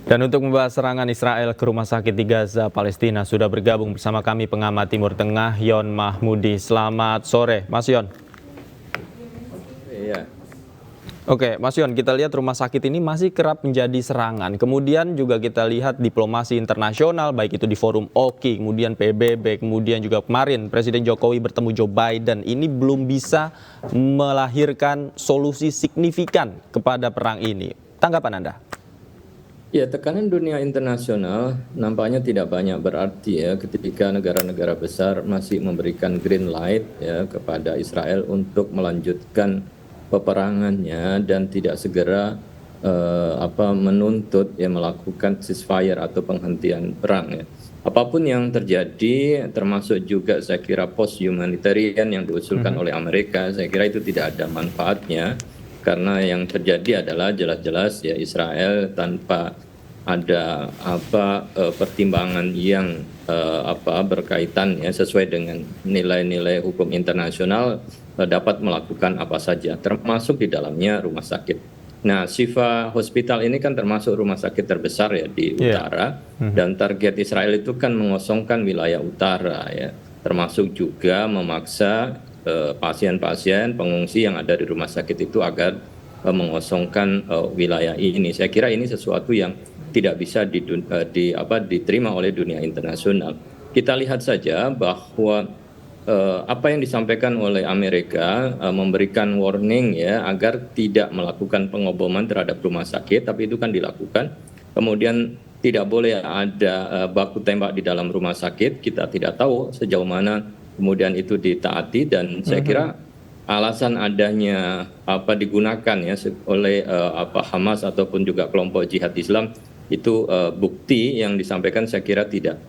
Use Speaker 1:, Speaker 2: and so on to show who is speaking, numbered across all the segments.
Speaker 1: Dan untuk membahas serangan Israel ke rumah sakit di Gaza, Palestina, sudah bergabung bersama kami pengamat Timur Tengah, Yon Mahmudi. Selamat sore, Mas Yon.
Speaker 2: Iya.
Speaker 1: Oke, Mas Yon, kita lihat rumah sakit ini masih kerap menjadi serangan. Kemudian juga kita lihat diplomasi internasional, baik itu di forum OKI, kemudian PBB, kemudian juga kemarin Presiden Jokowi bertemu Joe Biden. Ini belum bisa melahirkan solusi signifikan kepada perang ini. Tanggapan Anda?
Speaker 2: Ya, tekanan dunia internasional nampaknya tidak banyak berarti ya ketika negara-negara besar masih memberikan green light ya kepada Israel untuk melanjutkan peperangannya dan tidak segera menuntut ya melakukan ceasefire atau penghentian perang ya. Apapun yang terjadi termasuk juga saya kira post humanitarian yang diusulkan oleh Amerika, saya kira itu tidak ada manfaatnya. Karena yang terjadi adalah jelas-jelas ya Israel tanpa ada pertimbangan yang berkaitan ya sesuai dengan nilai-nilai hukum internasional dapat melakukan apa saja, termasuk di dalamnya rumah sakit. Nah, Shifa Hospital ini kan termasuk rumah sakit terbesar ya di utara, dan target Israel itu kan mengosongkan wilayah utara ya, termasuk juga memaksa pasien-pasien pengungsi yang ada di rumah sakit itu agar mengosongkan wilayah ini. Saya kira ini sesuatu yang tidak bisa diterima oleh dunia internasional. Kita lihat saja bahwa apa yang disampaikan oleh Amerika memberikan warning ya agar tidak melakukan pengoboman terhadap rumah sakit, tapi itu kan dilakukan. Kemudian tidak boleh ada baku tembak di dalam rumah sakit. Kita tidak tahu sejauh mana kemudian itu ditaati, dan saya kira alasan adanya digunakan ya oleh Hamas ataupun juga kelompok jihad Islam itu bukti yang disampaikan saya kira tidak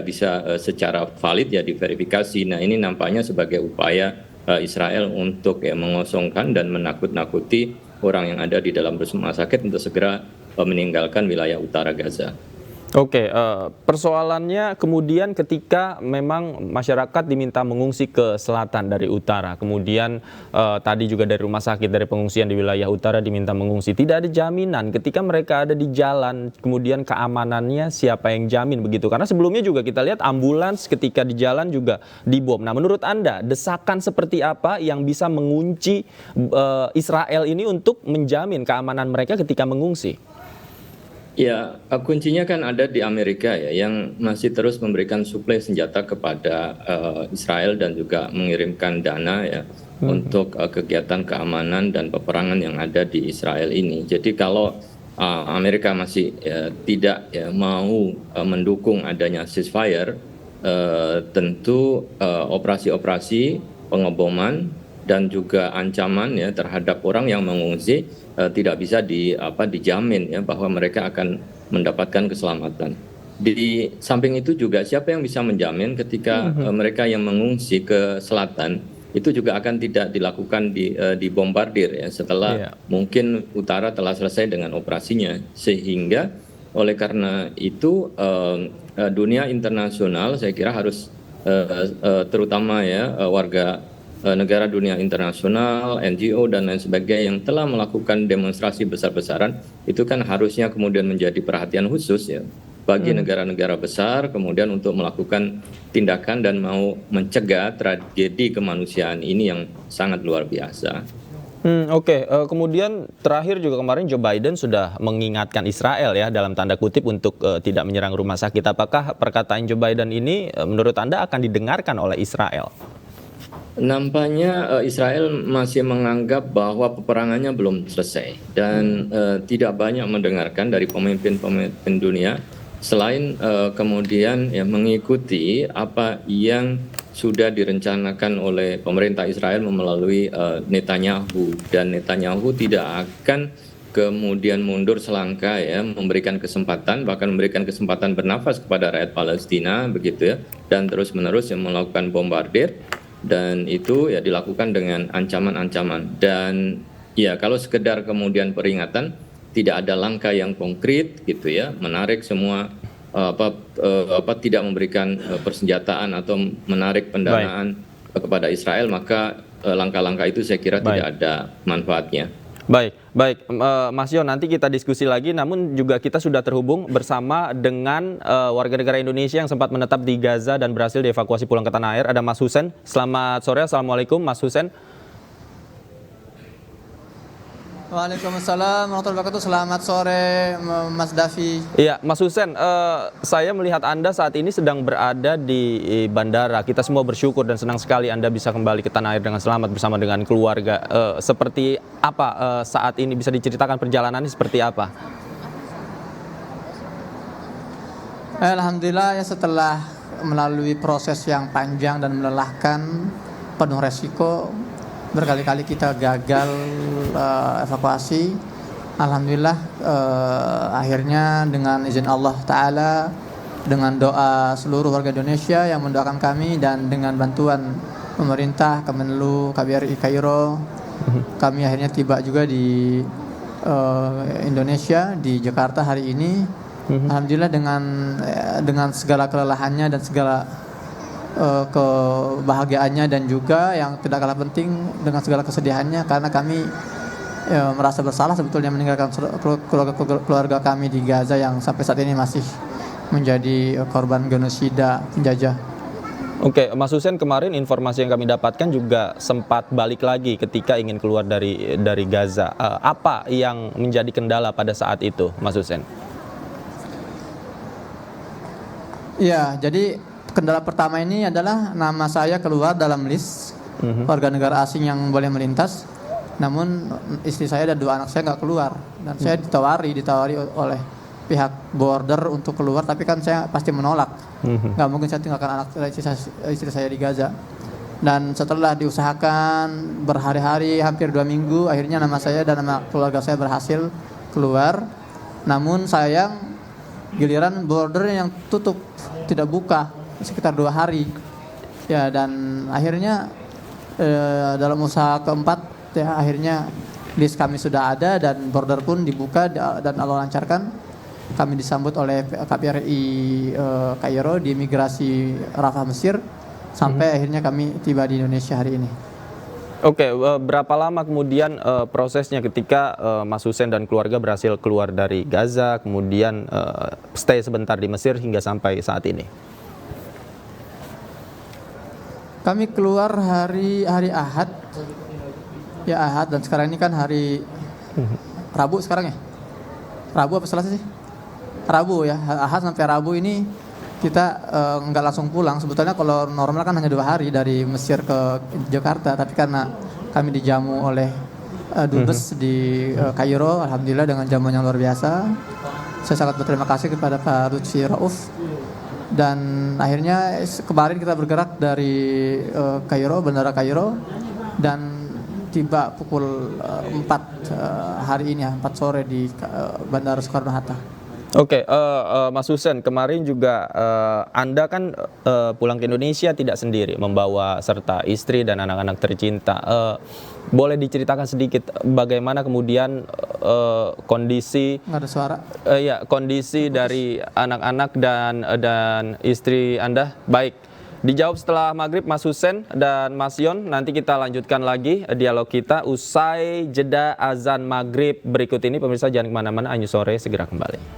Speaker 2: bisa secara valid ya diverifikasi. Nah, ini nampaknya sebagai upaya Israel untuk ya mengosongkan dan menakut-nakuti orang yang ada di dalam rumah sakit untuk segera meninggalkan wilayah utara Gaza.
Speaker 1: Oke, persoalannya kemudian ketika memang masyarakat diminta mengungsi ke selatan dari utara, kemudian tadi juga dari rumah sakit, dari pengungsian di wilayah utara diminta mengungsi. Tidak ada jaminan ketika mereka ada di jalan, kemudian keamanannya siapa yang jamin begitu? Karena sebelumnya juga kita lihat ambulans ketika di jalan juga dibom. Nah, menurut Anda desakan seperti apa yang bisa mengunci Israel ini untuk menjamin keamanan mereka ketika mengungsi?
Speaker 2: Ya, kuncinya kan ada di Amerika ya, yang masih terus memberikan suplai senjata kepada Israel dan juga mengirimkan dana ya untuk kegiatan keamanan dan peperangan yang ada di Israel ini. Jadi kalau Amerika masih tidak mau mendukung adanya ceasefire, tentu operasi-operasi pengeboman dan juga ancaman ya terhadap orang yang mengungsi tidak bisa dijamin ya bahwa mereka akan mendapatkan keselamatan. Di samping itu juga siapa yang bisa menjamin ketika mereka yang mengungsi ke selatan itu juga akan tidak dilakukan dibombardir ya setelah mungkin utara telah selesai dengan operasinya, sehingga oleh karena itu dunia internasional saya kira harus terutama ya warga negara dunia internasional, NGO dan lain sebagainya yang telah melakukan demonstrasi besar-besaran itu kan harusnya kemudian menjadi perhatian khusus ya bagi negara-negara besar kemudian untuk melakukan tindakan dan mau mencegah tragedi kemanusiaan ini yang sangat luar biasa.
Speaker 1: Oke. Kemudian terakhir juga kemarin Joe Biden sudah mengingatkan Israel ya dalam tanda kutip untuk tidak menyerang rumah sakit. Apakah perkataan Joe Biden ini menurut Anda akan didengarkan oleh Israel?
Speaker 2: Nampaknya Israel masih menganggap bahwa peperangannya belum selesai dan tidak banyak mendengarkan dari pemimpin-pemimpin dunia selain kemudian ya mengikuti apa yang sudah direncanakan oleh pemerintah Israel melalui Netanyahu, dan Netanyahu tidak akan kemudian mundur selangkah ya memberikan kesempatan, bahkan memberikan kesempatan bernafas kepada rakyat Palestina begitu ya, dan terus-menerus yang melakukan bombardir. Dan itu ya dilakukan dengan ancaman-ancaman, dan ya kalau sekedar kemudian peringatan tidak ada langkah yang konkret gitu ya menarik semua tidak memberikan persenjataan atau menarik pendanaan kepada Israel, maka langkah-langkah itu saya kira tidak ada manfaatnya.
Speaker 1: Baik, baik, Mas Yon, nanti kita diskusi lagi. Namun juga kita sudah terhubung bersama dengan warga negara Indonesia yang sempat menetap di Gaza dan berhasil dievakuasi pulang ke tanah air. Ada Mas Husen. Selamat sore, assalamualaikum, Mas Husen.
Speaker 3: Waalaikumsalam warahmatullahi wabarakatuh. Selamat sore Mas Davi.
Speaker 1: Iya, Mas Husen, saya melihat Anda saat ini sedang berada di bandara. Kita semua bersyukur dan senang sekali Anda bisa kembali ke tanah air dengan selamat bersama dengan keluarga. Seperti apa saat ini, bisa diceritakan perjalanannya seperti apa?
Speaker 3: Alhamdulillah ya, setelah melalui proses yang panjang dan melelahkan, penuh resiko, berkali-kali kita gagal evakuasi. Alhamdulillah akhirnya dengan izin Allah Ta'ala, dengan doa seluruh warga Indonesia yang mendoakan kami, dan dengan bantuan pemerintah, Kemenlu, KBRI Kairo, kami akhirnya tiba juga di Indonesia, di Jakarta hari ini. Alhamdulillah dengan segala kelelahannya dan segala kebahagiaannya, dan juga yang tidak kalah penting dengan segala kesedihannya, karena kami merasa bersalah sebetulnya meninggalkan keluarga kami di Gaza yang sampai saat ini masih menjadi korban genosida penjajah.
Speaker 1: Oke, Mas Husen, kemarin informasi yang kami dapatkan juga sempat balik lagi ketika ingin keluar dari Gaza. Apa yang menjadi kendala pada saat itu, Mas Husen?
Speaker 3: Ya, jadi kendala pertama ini adalah nama saya keluar dalam list warga negara asing yang boleh melintas. Namun istri saya dan 2 anak saya nggak keluar, dan saya ditawari oleh pihak border untuk keluar, tapi kan saya pasti menolak. Nggak mungkin saya tinggalkan anak istri saya di Gaza. Dan setelah diusahakan berhari-hari, hampir 2 minggu, akhirnya nama saya dan nama keluarga saya berhasil keluar. Namun sayang, giliran border yang tutup, tidak buka sekitar 2 hari ya, dan akhirnya dalam usaha keempat ya, akhirnya list kami sudah ada dan border pun dibuka, dan Allah lancarkan. Kami disambut oleh KBRI Kairo di imigrasi Rafah, Mesir, sampai akhirnya kami tiba di Indonesia hari ini.
Speaker 1: Oke, berapa lama kemudian prosesnya ketika Mas Husen dan keluarga berhasil keluar dari Gaza, kemudian stay sebentar di Mesir hingga sampai saat ini?
Speaker 3: Kami keluar hari Ahad, ya Ahad, dan sekarang ini kan hari Rabu sekarang ya? Rabu apa Selasa sih? Rabu ya, Ahad sampai Rabu ini kita nggak langsung pulang. Sebetulnya kalau normal kan hanya 2 hari dari Mesir ke Jakarta, tapi karena kami dijamu oleh Dubes di Kairo, alhamdulillah dengan jamuan yang luar biasa. Saya sangat berterima kasih kepada Pak Lutfi Rauf. Dan akhirnya kemarin kita bergerak dari Kairo, bandara Kairo, dan tiba pukul 4 hari ini ya, 4 sore di Bandara Soekarno-Hatta.
Speaker 1: Oke, Mas Husen, kemarin juga Anda kan pulang ke Indonesia tidak sendiri, membawa serta istri dan anak-anak tercinta. Boleh diceritakan sedikit bagaimana kemudian kondisi?
Speaker 3: Nggak ada suara.
Speaker 1: Ya, kondisi dari anak-anak dan istri Anda. Baik, dijawab setelah maghrib Mas Husen dan Mas Yon. Nanti kita lanjutkan lagi dialog kita usai jeda azan maghrib berikut ini. Pemirsa jangan kemana-mana, Anju Sore segera kembali.